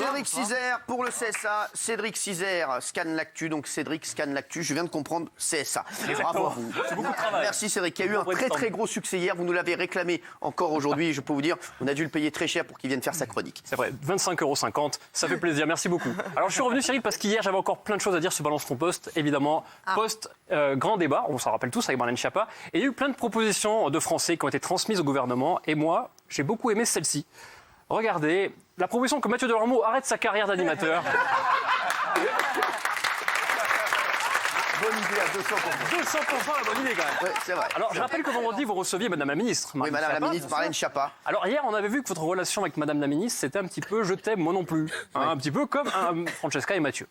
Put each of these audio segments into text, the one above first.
Cédric Cizère pour le CSA. Cédric Cizère scanne l'actu, donc Cédric scanne l'actu. Je viens de comprendre CSA. Bravo à vous. C'est beaucoup de travail. Merci Cédric, il y a eu un très gros succès hier. Vous nous l'avez réclamé encore aujourd'hui. Je peux vous dire, on a dû le payer très cher pour qu'il vienne faire sa chronique. C'est vrai, 25,50 €, ça fait plaisir, merci beaucoup. Alors je suis revenu Cyril parce qu'hier j'avais encore plein de choses à dire sur Balance ton poste, évidemment. Poste, grand débat, on s'en rappelle tous avec Marlène Schiappa. Et il y a eu plein de propositions de Français qui ont été transmises au gouvernement. Et moi, j'ai beaucoup aimé celle-ci. Regardez, la proposition que Mathieu Delormeau arrête sa carrière d'animateur. Bonne idée à 200%. 200% la bonne idée quand même. Ouais, c'est vrai. Alors je rappelle que vendredi vous receviez Madame la Ministre. Oui, Madame la Ministre Marlène Schiappa. Alors hier on avait vu que votre relation avec Madame la Ministre c'était un petit peu je t'aime moi non plus. Un petit peu comme Francesca et Mathieu.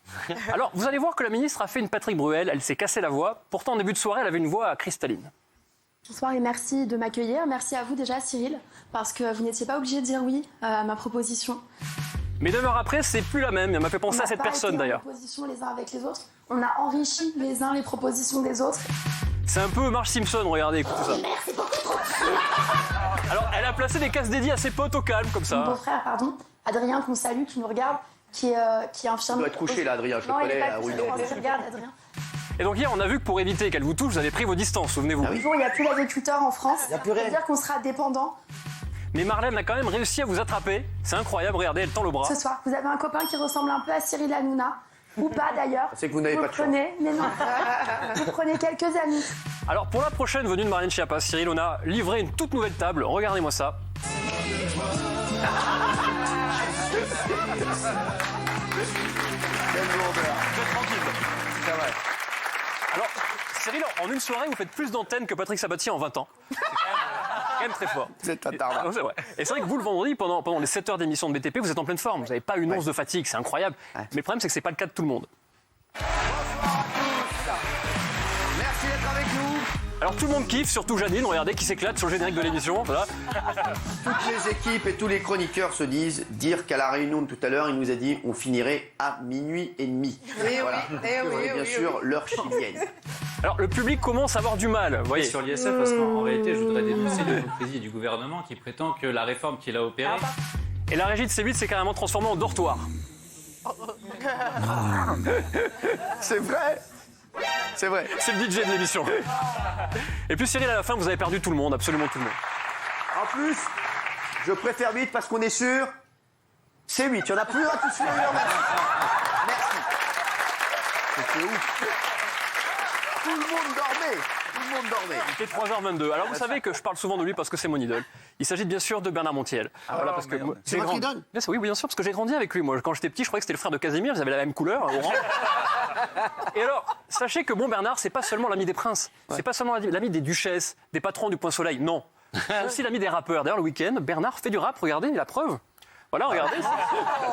Alors vous allez voir que la Ministre a fait une Patrick Bruel, elle s'est cassée la voix. Pourtant en début de soirée elle avait une voix cristalline. Bonsoir et merci de m'accueillir. Merci à vous déjà Cyril, parce que vous n'étiez pas obligé de dire oui à ma proposition. Mais 9 heures après, c'est plus la même. Elle m'a fait penser à cette personne d'ailleurs. On n'a pas été en opposition les uns avec les autres. On a enrichi les uns les propositions des autres. C'est un peu Marge Simpson, regardez, écoutez ça. Merci beaucoup. Alors, elle a placé des cases dédiées à ses potes au calme, comme Mon ça. beau-frère, pardon, Adrien, qu'on salue, qui nous regarde, qui est infirmier. Il doit être couché là, Adrien, je le Non, il connais. est pas Ah oui, couché, non. regarde Adrien. Et donc hier, on a vu que pour éviter qu'elle vous touche, vous avez pris vos distances, souvenez-vous. Ah oui. Bonjour, il n'y a plus l'agriculteur en France. Ça veut dire qu'on sera dépendant. Mais Marlène a quand même réussi à vous attraper. C'est incroyable, regardez, elle tend le bras. Ce soir, vous avez un copain qui ressemble un peu à Cyril Hanouna. Ou pas d'ailleurs. C'est que vous n'avez pas de chance. Prenez, mais non. Vous prenez quelques amis. Alors, pour la prochaine venue de Marlène Schiappa, Cyril, on a livré une toute nouvelle table. Regardez-moi ça. Quelle lourdeur. Vous êtes tranquille. C'est vrai. Alors, Cyril, en une soirée, vous faites plus d'antennes que Patrick Sabatier en 20 ans. C'est quand même très fort. C'est un tarbat. Non, c'est vrai. Et c'est vrai que vous, le vendredi, pendant les 7 heures d'émission de BTP, vous êtes en pleine forme. Vous n'avez pas une once de fatigue, c'est incroyable. Ouais. Mais le problème, c'est que c'est pas le cas de tout le monde. Merci d'être avec nous. Alors tout le monde kiffe, surtout Janine, regardez, qui s'éclate sur le générique de l'émission. Voilà. Toutes les équipes et tous les chroniqueurs se disent dire qu'à la réunion de tout à l'heure, il nous a dit on finirait à 00h30. Voilà. Et bien sûr, l'heure chilienne. Alors le public commence à avoir du mal, vous voyez. Sur l'ISF, parce qu'en réalité, je voudrais dénoncer l'hypocrisie du gouvernement qui prétend que la réforme qu'il a opérée... Et la régie de C8 s'est carrément transformée en dortoir. C'est vrai. C'est vrai. C'est le DJ de l'émission. Et puis Cyril, à la fin, vous avez perdu tout le monde, absolument tout le monde. En plus, je préfère 8 parce qu'on est sûr. C'est 8. Il n'y en a plus un tout suivre. Merci. C'était ouf. Tout le monde dormait. Tout le monde dormait. Il était 3h22. Alors vous savez que je parle souvent de lui parce que c'est mon idole. Il s'agit bien sûr de Bernard Montiel. Voilà, parce que moi, C'est j'ai votre grandi- idole ? Oui, bien sûr, parce que j'ai grandi avec lui. Moi, quand j'étais petit, je croyais que c'était le frère de Casimir. Ils avaient la même couleur, orange. Et alors, sachez que bon Bernard, c'est pas seulement l'ami des princes. C'est pas seulement l'ami des duchesses, des patrons du Point Soleil. Non. C'est aussi l'ami des rappeurs. D'ailleurs, le week-end, Bernard fait du rap. Regardez, la preuve. Voilà, regardez,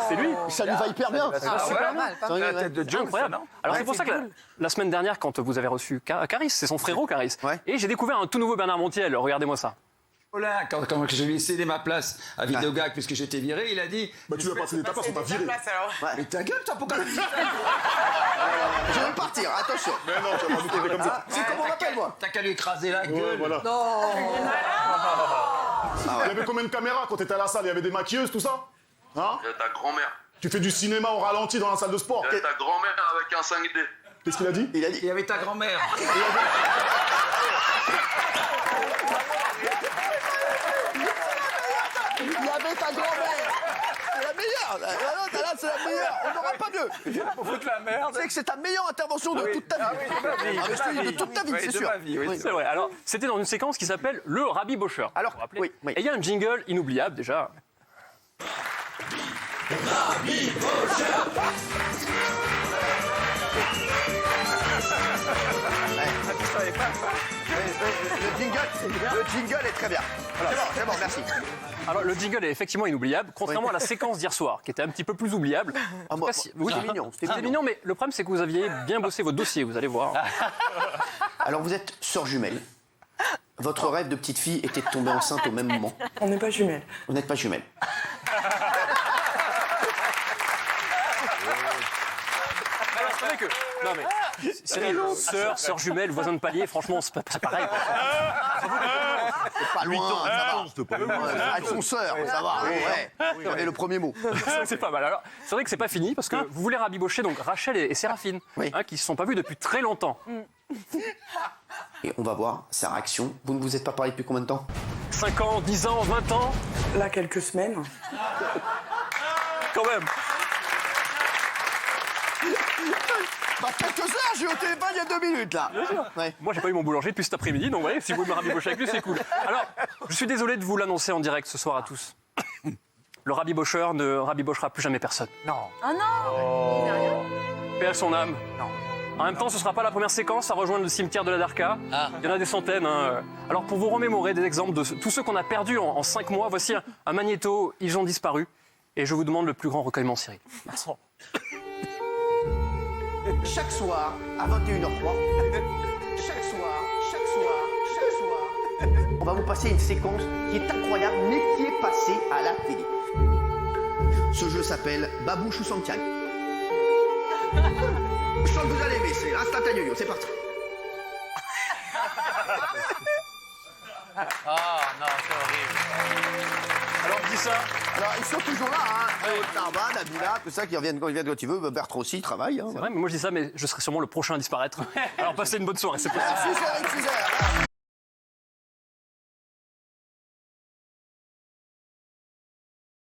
c'est lui. Ça lui va hyper bien. Super bien. La tête de Jones, Incroyable. non Alors c'est pour ça que la semaine dernière, quand vous avez reçu Caris, c'est son frérot Caris, Ouais. et j'ai découvert un tout nouveau Bernard Montiel. Regardez-moi ça. Colin, quand je lui ai cédé ma place à Videogag, puisque j'étais viré, il a dit... Bah tu vas pas céder ta place, on t'a viré. Mais ta gueule, toi, pourquoi tu dis ça Je vais partir, attention. Mais non, tu vas pas nous traiter comme ça. C'est comment on m'appelle, moi. T'as qu'à lui écraser la Ouais, gueule. voilà. Il y avait combien de caméras quand t'étais à la salle? Il y avait des maquilleuses, tout ça? Hein? Il y a ta grand-mère. Tu fais du cinéma au ralenti dans la salle de sport. Il y a ta grand-mère avec un 5D. Qu'est-ce qu'il a dit? Il a dit. Il y avait ta grand-mère. Il y avait ta grand-mère. C'est la meilleure. Là, c'est la meilleure. On n'aura pas mieux. Pour foutre la merde. C'est que c'est ta meilleure intervention de toute ta vie. de ma vie. Ah, mais je te dis, de toute ta vie, Oui, c'est de sûr. ma vie, oui. C'est vrai. Alors c'était dans une séquence qui s'appelle le Rabbi Bocher. Alors, Vous vous rappelez oui. Et il y a un jingle inoubliable déjà. Le jingle est très bien. C'est bon, merci. Alors le jingle est effectivement inoubliable, contrairement à la séquence d'hier soir, qui était un petit peu plus oubliable. Ah, moi, Oui, c'était mignon. C'était mignon, mais le problème c'est que vous aviez bien bossé votre dossier, vous allez voir. Alors, vous êtes sœur jumelle. Votre rêve de petite fille était de tomber enceinte au même moment. On n'est pas jumelles. Vous n'êtes pas jumelle. Alors, c'est vrai que. Non, mais. C'est sœur jumelle, voisin de palier, franchement, c'est pas pareil. C'est pas loin, ça va. Avec son sœur, ça va. Ouais. J'avais le premier mot. C'est pas mal. Alors, c'est vrai que c'est pas fini parce que vous voulez rabibocher donc Rachel et Séraphine, Oui. qui se sont pas vus depuis très longtemps. Et on va voir sa réaction. Vous ne vous êtes pas parlé depuis combien de temps? 5 ans, 10 ans, 20 ans, Là, quelques semaines. quand même. Bah, quelques heures, j'ai eu au téléphone il y a 2 minutes, là. Ouais. Moi, j'ai pas eu mon boulanger depuis cet après-midi, donc vous voyez, si vous voulez me rabibocher avec lui, c'est cool. Alors, je suis désolé de vous l'annoncer en direct ce soir à tous. Le rabibocheur ne rabibochera plus jamais personne. Ah non. Paix à son âme. En même temps, ce sera pas la première séquence à rejoindre le cimetière de la Darka. Il y en a des centaines. Hein. Alors, pour vous remémorer des exemples de tous ceux qu'on a perdus en 5 mois, voici un magnéto, ils ont disparu. Et je vous demande le plus grand recueillement, Cyril. Chaque soir, à 21h03, chaque soir, on va vous passer une séquence qui est incroyable, mais qui est passée à la télé. Ce jeu s'appelle Babouche ou Santiago. Je sens que vous allez aimer, c'est instantané, c'est parti. Ah non, c'est horrible. Alors, je dis ça. Alors, ils sont toujours là, hein. Tarba, Nabila, tout ça, qui reviennent quand tu veux. Bertrand aussi, il travaille. Hein. C'est vrai, mais moi je dis ça, mais je serai sûrement le prochain à disparaître. Alors, passez une bonne soirée, c'est possible. Suzanne.